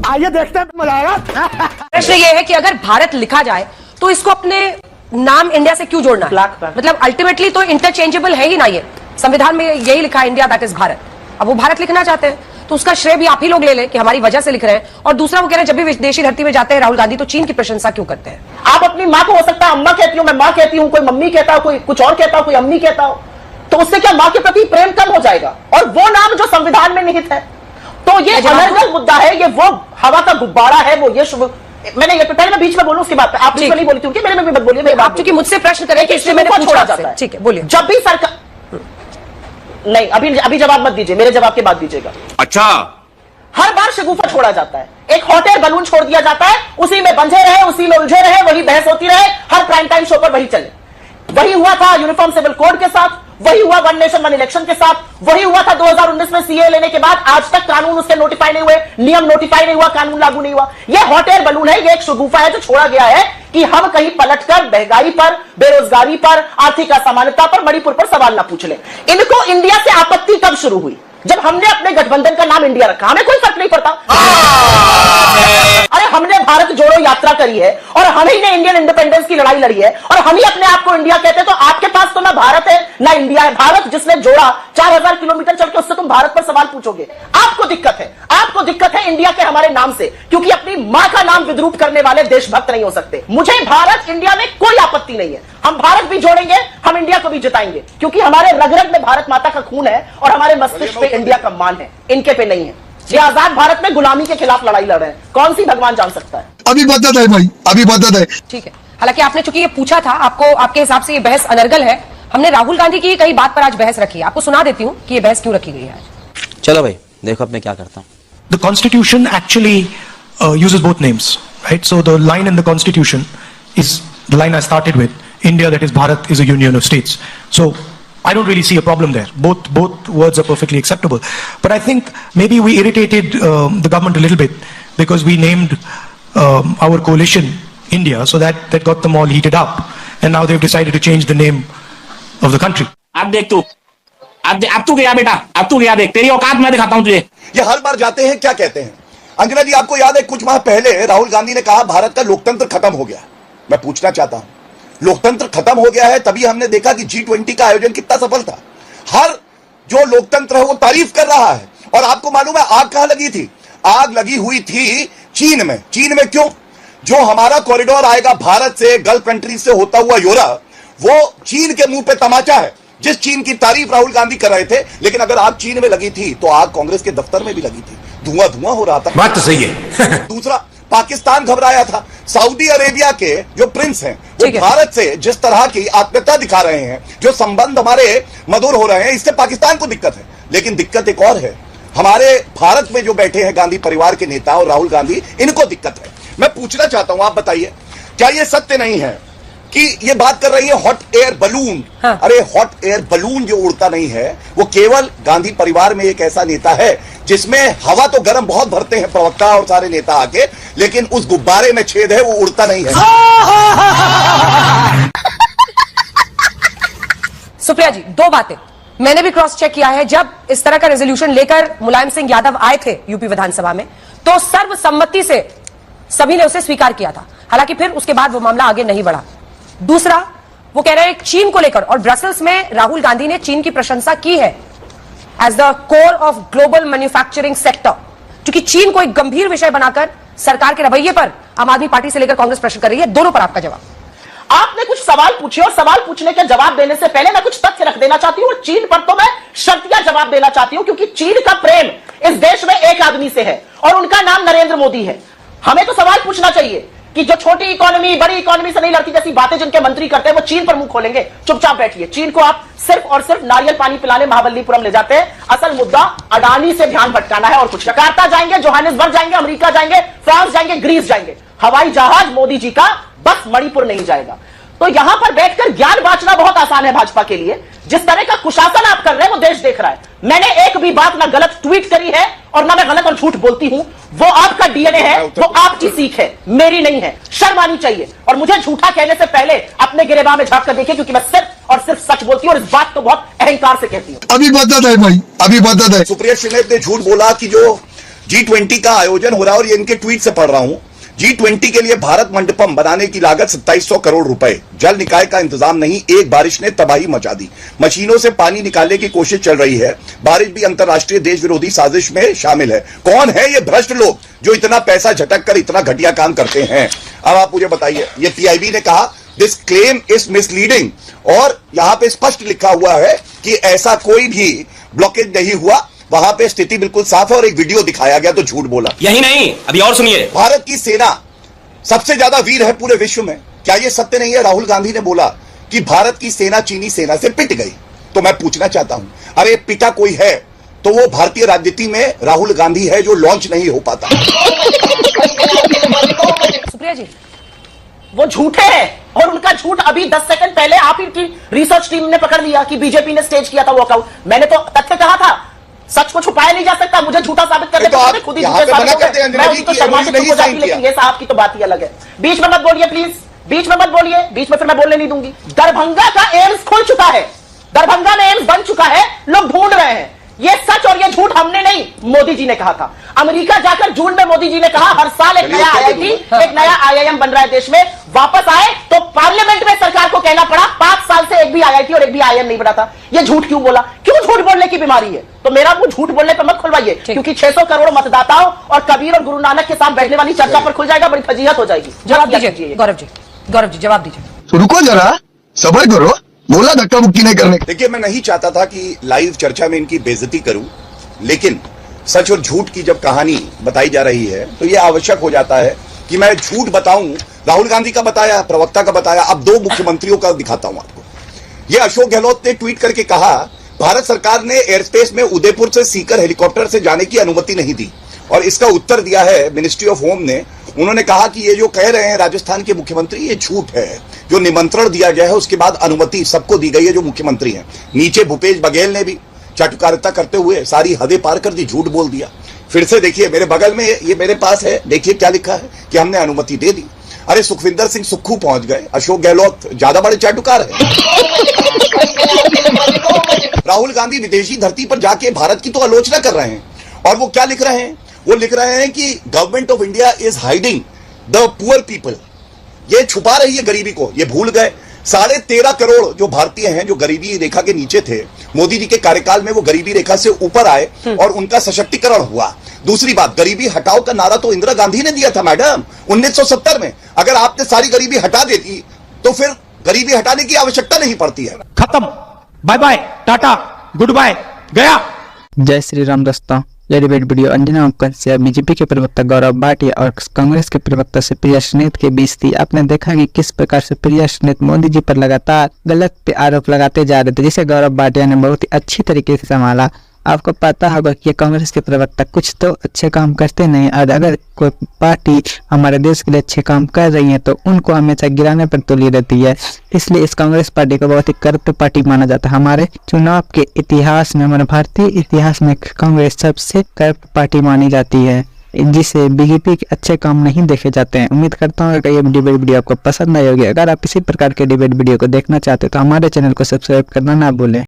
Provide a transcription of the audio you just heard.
आइए देखते हैं, मजा आएगा। प्रश्न ये है कि अगर भारत लिखा जाए तो इसको अपने नाम इंडिया से क्यों जोड़ना है? मतलब अल्टीमेटली तो इंटरचेंजेबल है ही ना, ये संविधान में यही लिखा है, इंडिया दैट इज भारत। अब वो भारत लिखना चाहते हैं तो उसका श्रेय भी आप ही लोग ले लें कि हमारी वजह से लिख रहे हैं। और दूसरा वो कह रहे हैं जब भी विदेशी धरती में जाते हैं राहुल गांधी तो चीन की प्रशंसा क्यों करते हैं? आप अपनी माँ को हो सकता है अम्मा कहती हूँ, मैं माँ कहती हूँ, कोई मम्मी कहता हो, कोई कुछ और कहता हो, कोई अम्मी कहता हो, तो उससे क्या माँ के प्रति प्रेम कम हो जाएगा? और वो नाम जो संविधान में निहित है, तो ये अनर्गल मुद्दा है, ये वो हवा का गुब्बारा है, वो ये मैंने ये पहले मैं बीच में बोलूं उसके बाद आप बीच में नहीं बोली थी, मेरे में भी मत बोलिए। आप चूंकि मुझसे प्रश्न करें कि इसलिए मैंने छोड़ा जाता है। ठीक है, बोलिए। जब भी सरकार नहीं, अभी जवाब मत दीजिए, मेरे जवाब के बाद दीजिएगा। अच्छा, हर बार शगुफा छोड़ा जाता है, एक हॉट एयर बलून छोड़ दिया जाता है, उसी में बंधे रहे, उसी में उलझे रहे, वही बहस होती रहे, हर प्राइम टाइम शो पर वही चले। वही हुआ था यूनिफॉर्म सिविल कोड के साथ, वही हुआ वन नेशन वन इलेक्शन के साथ, वही हुआ था 2019 में सीए लेने के बाद, आज तक कानून उसके नोटिफाई नहीं हुए, नियम नोटिफाई नहीं हुआ, कानून लागू नहीं हुआ। यह हॉट एयर बलून है, यह एक शगुफा है जो छोड़ा गया है कि हम कहीं पलटकर महंगाई पर, बेरोजगारी पर, आर्थिक असमानता पर, मणिपुर पर सवाल ना पूछ ले। इनको इंडिया से आपत्ति कब शुरू हुई? जब हमने अपने गठबंधन का नाम इंडिया रखा, हमें कोई फर्क नहीं पड़ता। अरे हमने भारत जोड़ो यात्रा करी है और हम ही ने इंडियन इंडिपेंडेंस की लड़ाई लड़ी है और हम ही अपने आप को इंडिया कहते हैं, तो आपके पास तो ना भारत है ना इंडिया है। भारत जिसने जोड़ा 4000 किलोमीटर चल के, उससे तुम भारत पर सवाल पूछोगे? आपको दिक्कत है, आपको दिक्कत है इंडिया के हमारे नाम से, क्योंकि अपनी मां का नाम विद्रूप करने वाले देशभक्त नहीं हो सकते। मुझे भारत इंडिया में कोई आपत्ति नहीं है, हम भारत भी जोड़ेंगे, हम इंडिया को भी जिताएंगे, क्योंकि हमारे रग रग में भारत माता का खून है और हमारे मस्तिष्क पे इंडिया का मान है, इनके पे नहीं है। ये आजाद भारत में गुलामी के खिलाफ लड़ाई लड़ रहे हैं, कौन सी भगवान जान सकता है? अभी बदत है भाई, अभी बदत है। ठीक है, हालांकि आपने चूंकि ये पूछा था, आपको आपके हिसाब से ये बहस अनर्गल है, हमने राहुल गांधी की कई बात पर आज बहस रखी है, आपको सुना देती हूँ कि ये बहस क्यों रखी गई है। चलो भाई देखो अब मैं क्या करता हूँ। The Constitution actually uses both names, right? So the line in the Constitution is the line I started with. India, that is Bharat, is a union of states. So I don't really see a problem there. Both words are perfectly acceptable. But I think maybe we irritated the government a little bit because we named our coalition India, so that got them all heated up. And now they've decided to change the name of the country. अब देख तू, अब तू गया बेटा, अब तू गया, देख तेरी औकात मैं दिखाता हूँ तुझे। ये हर बार जाते हैं, क्या कहते हैं? अंजना जी, आपको याद है कुछ माह पहले राहुल गांधी ने कहा भारत का लोकतंत्र खत्म हो गया। मैं पूछना चाहता हूं, लोकतंत्र खत्म हो गया है तभी हमने देखा कि G20 का आयोजन कितना सफल था। हर जो लोकतंत्र है वो तारीफ कर रहा है। और आपको मालूम है आग कहां लगी थी? आग लगी हुई थी चीन में। चीन में क्यों? जो हमारा कॉरिडोर आएगा भारत से गल्फ कंट्री से होता हुआ यूरोप, वो चीन के मुंह पे तमाचा है। जिस चीन की तारीफ राहुल गांधी कर रहे थे, लेकिन अगर आग चीन में लगी थी तो आग कांग्रेस के दफ्तर में भी लगी थी, धुआं धुआं हो रहा था। बात तो सही है। दूसरा, पाकिस्तान घबराया था। सऊदी अरेबिया के जो प्रिंस हैं वो भारत से जिस तरह की आत्मीयता दिखा रहे हैं, जो संबंध हमारे मधुर हो रहे हैं, इससे पाकिस्तान को दिक्कत है। लेकिन दिक्कत एक और है, हमारे भारत में जो बैठे हैं गांधी परिवार के नेता और राहुल गांधी, इनको दिक्कत है। मैं पूछना चाहता हूं, आप बताइए, क्या यह सत्य नहीं है कि ये बात कर रही है हॉट एयर बलून? हाँ। अरे हॉट एयर बलून जो उड़ता नहीं है, वो केवल गांधी परिवार में एक ऐसा नेता है जिसमें हवा तो गर्म बहुत भरते हैं प्रवक्ता और सारे नेता आके, लेकिन उस गुब्बारे में छेद है, वो उड़ता नहीं है। सुप्रिया जी, दो बातें मैंने भी क्रॉस चेक किया है। जब इस तरह का रेजोल्यूशन लेकर मुलायम सिंह यादव आए थे यूपी विधानसभा में, तो सर्वसम्मति से सभी ने उसे स्वीकार किया था। हालांकि फिर उसके बाद वो मामला आगे नहीं बढ़ा। दूसरा, वो कह रहे हैं चीन को लेकर, और ब्रसल्स में राहुल गांधी ने चीन की प्रशंसा की है as the core of global manufacturing sector, क्योंकि चीन को एक गंभीर विषय बनाकर सरकार के रवैये पर आम आदमी पार्टी से लेकर कांग्रेस प्रश्न कर रही है। दोनों पर आपका जवाब। आपने कुछ सवाल पूछे और सवाल पूछने के जवाब देने से पहले मैं कुछ तथ्य रख देना चाहती हूं, और चीन पर तो मैं शर्तिया जवाब देना चाहती हूं, क्योंकि चीन का प्रेम इस देश में एक आदमी से है और उनका नाम नरेंद्र मोदी है। हमें तो सवाल पूछना चाहिए कि जो छोटी इकोनॉमी बड़ी इकोनॉमी से नहीं लड़ती जैसी बातें जिनके मंत्री करते हैं, वो चीन पर मुंह खोलेंगे? चुपचाप बैठिए। चीन को आप सिर्फ और सिर्फ नारियल पानी पिलाने महाबलीपुरम ले जाते हैं। असल मुद्दा अडानी से ध्यान भटकाना है और कुछ। जकार्ता जाएंगे, जोहानिसबर्ग जाएंगे, अमेरिका जाएंगे, फ्रांस जाएंगे, ग्रीस जाएंगे। हवाई जहाज मोदी जी का बस मणिपुर नहीं जाएगा। तो यहां पर बैठकर ज्ञान बांटना बहुत आसान है भाजपा के लिए। जिस तरह का कुशासन आप कर रहे हैं वो देश देख रहा है। मैंने एक भी बात ना गलत ट्वीट करी है और ना मैं गलत और झूठ बोलती हूं। वो आपका डीएनए है, वो आपकी सीख है, मेरी नहीं है। शर्म आनी चाहिए। और मुझे झूठा कहने से पहले अपने गिरेबान में झांक कर देखिए, क्योंकि मैं सिर्फ और सिर्फ सच बोलती हूं और इस बात को बहुत अहंकार से कहती हूं। अभी बदत है भाई, अभी बदत है। सुप्रिया श्रीनेत ने झूठ बोला कि जो G20 का आयोजन हो रहा है और ये इनके ट्वीट से पढ़ रहा हूं। G20 के लिए भारत मंडपम बनाने की लागत 2700 करोड़ रुपए। जल निकाय का इंतजाम नहीं, एक बारिश ने तबाही मचा दी। मशीनों से पानी निकालने की कोशिश चल रही है। बारिश भी अंतर्राष्ट्रीय देश विरोधी साजिश में शामिल है। कौन है ये भ्रष्ट लोग जो इतना पैसा झटक कर इतना घटिया काम करते हैं? अब आप मुझे बताइए। ये पीआईबी ने कहा दिस क्लेम इज मिसलीडिंग, और यहां पे स्पष्ट लिखा हुआ है कि ऐसा कोई भी ब्लॉकेज नहीं हुआ। वहां पे स्थिति बिल्कुल साफ है और एक वीडियो दिखाया गया तो झूठ बोला। यही नहीं, अभी और सुनिए। भारत की सेना सबसे ज्यादा वीर है पूरे विश्व में। क्या यह सत्य नहीं है? राहुल गांधी ने बोला कि भारत की सेना चीनी सेना से पिट गई। तो मैं पूछना चाहता हूं, अरे पिटा कोई है तो वो भारतीय राजनीति में राहुल गांधी है जो लॉन्च नहीं हो पाता। सुप्रिया जी, वो झूठे हैं और उनका झूठ अभी 10 सेकंड पहले आप ही की रिसर्च टीम ने पकड़ लिया कि बीजेपी ने स्टेज किया था वॉकआउट। मैंने तो तथ्य कहा था, सच को छुपाया नहीं जा सकता। मुझे झूठा साबित करने तो खुद ही झूठे साबित हो गए। मैं उनको शर्मा से चुप हो जाती, लेकिन ये साहब की तो बात ही अलग है। बीच में मत बोलिए प्लीज, बीच में मत बोलिए, बीच में फिर मैं बोलने नहीं दूंगी। दरभंगा का एम्स खुल चुका है, दरभंगा में एम्स बन चुका है, लोग ढूंढ रहे हैं। ये सच और ये झूठ हमने नहीं, मोदी जी ने कहा था। अमेरिका जाकर जून में मोदी जी ने कहा हर साल एक नया आईआईटी, एक नया आईआईएम बन रहा है देश में। वापस आए तो पार्लियामेंट में सरकार को कहना पड़ा 5 साल से एक भी आईआईटी और एक भी आईआईएम नहीं बना था। ये झूठ क्यों बोला? क्यों झूठ बोलने की बीमारी है? तो मेरा मुंह झूठ बोलने पर मत खुलवाइए, क्योंकि 600 करोड़ मतदाताओं और कबीर और गुरु नानक के साथ बैठने वाली चर्चा पर खुल जाएगा, बड़ी फजीहत हो जाएगी। जवाब दीजिए गौरव जी, गौरव जी जवाब दीजिए। तो रुको जरा, सबर करो, बोला धक्का मुक्की नहीं करने। देखिए, मैं नहीं चाहता था कि लाइव चर्चा में इनकी बेइज्जती करूं, लेकिन सच और झूठ की जब कहानी बताई जा रही है तो यह आवश्यक हो जाता है कि मैं झूठ बताऊं। राहुल गांधी का बताया, प्रवक्ता का बताया, अब 2 मुख्यमंत्रियों का दिखाता हूं आपको। यह अशोक गहलोत ने ट्वीट करके कहा भारत सरकार ने एयरस्पेस में उदयपुर से सीकर हेलीकॉप्टर से जाने की अनुमति नहीं दी, और इसका उत्तर दिया है मिनिस्ट्री ऑफ होम ने। उन्होंने कहा कि ये जो कह रहे हैं राजस्थान के मुख्यमंत्री, ये झूठ है। जो निमंत्रण दिया गया है उसके बाद अनुमति सबको दी गई है जो मुख्यमंत्री हैं। नीचे भूपेश बघेल ने भी चाटुकारिता करते हुए सारी हदें पार कर दी, झूठ बोल दिया। फिर से देखिए, मेरे बगल में ये मेरे पास है, देखिए क्या लिखा है कि हमने अनुमति दे दी। अरे सुखविंदर सिंह सुक्खू पहुंच गए, अशोक गहलोत ज्यादा बड़े चाटुकार है। राहुल गांधी विदेशी धरती पर जाके भारत की तो आलोचना कर रहे हैं, और वो क्या लिख रहे हैं? वो लिख रहे हैं कि government of India is hiding the poor people. ये छुपा रही है गरीबी को। ये भूल गए 13.5 करोड़ जो भारतीय हैं जो गरीबी रेखा के नीचे थे, मोदी जी के कार्यकाल में वो गरीबी रेखा से ऊपर आए और उनका सशक्तिकरण हुआ। दूसरी बात, गरीबी हटाओ का नारा तो इंदिरा गांधी ने दिया था मैडम 1970 में। अगर आपने सारी गरीबी हटा देती तो फिर गरीबी हटाने की आवश्यकता नहीं पड़ती है। खत्म, bye bye, tata, good bye, गया। जय श्री राम दोस्तों, यह डिबेट वीडियो अंजना उपकर से बीजेपी के प्रवक्ता गौरव भाटिया और कांग्रेस के प्रवक्ता सुप्रिया सुनीत के बीच थी। आपने देखा कि किस प्रकार सुप्रिया सुनीत मोदी जी पर लगातार गलत पे आरोप लगाते जा रहे थे, जिसे गौरव भाटिया ने बहुत ही अच्छी तरीके से संभाला। आपको पता होगा कि कांग्रेस के प्रवक्ता कुछ तो अच्छे काम करते नहीं, और अगर कोई पार्टी हमारे देश के लिए अच्छे काम कर रही है तो उनको हमेशा गिराने पर तुली रहती है। इसलिए इस कांग्रेस पार्टी को बहुत ही करप्ट पार्टी माना जाता है। हमारे चुनाव के इतिहास में, हमारे भारतीय इतिहास में कांग्रेस सबसे करप्ट पार्टी मानी जाती है, जिसे बीजेपी के अच्छे काम नहीं देखे जाते हैं। उम्मीद करता हूँ कि ये डिबेट वीडियो आपको पसंद आई होगी। अगर आप इसी प्रकार के डिबेट वीडियो को देखना चाहते हो तो हमारे चैनल को सब्सक्राइब करना ना भूलें।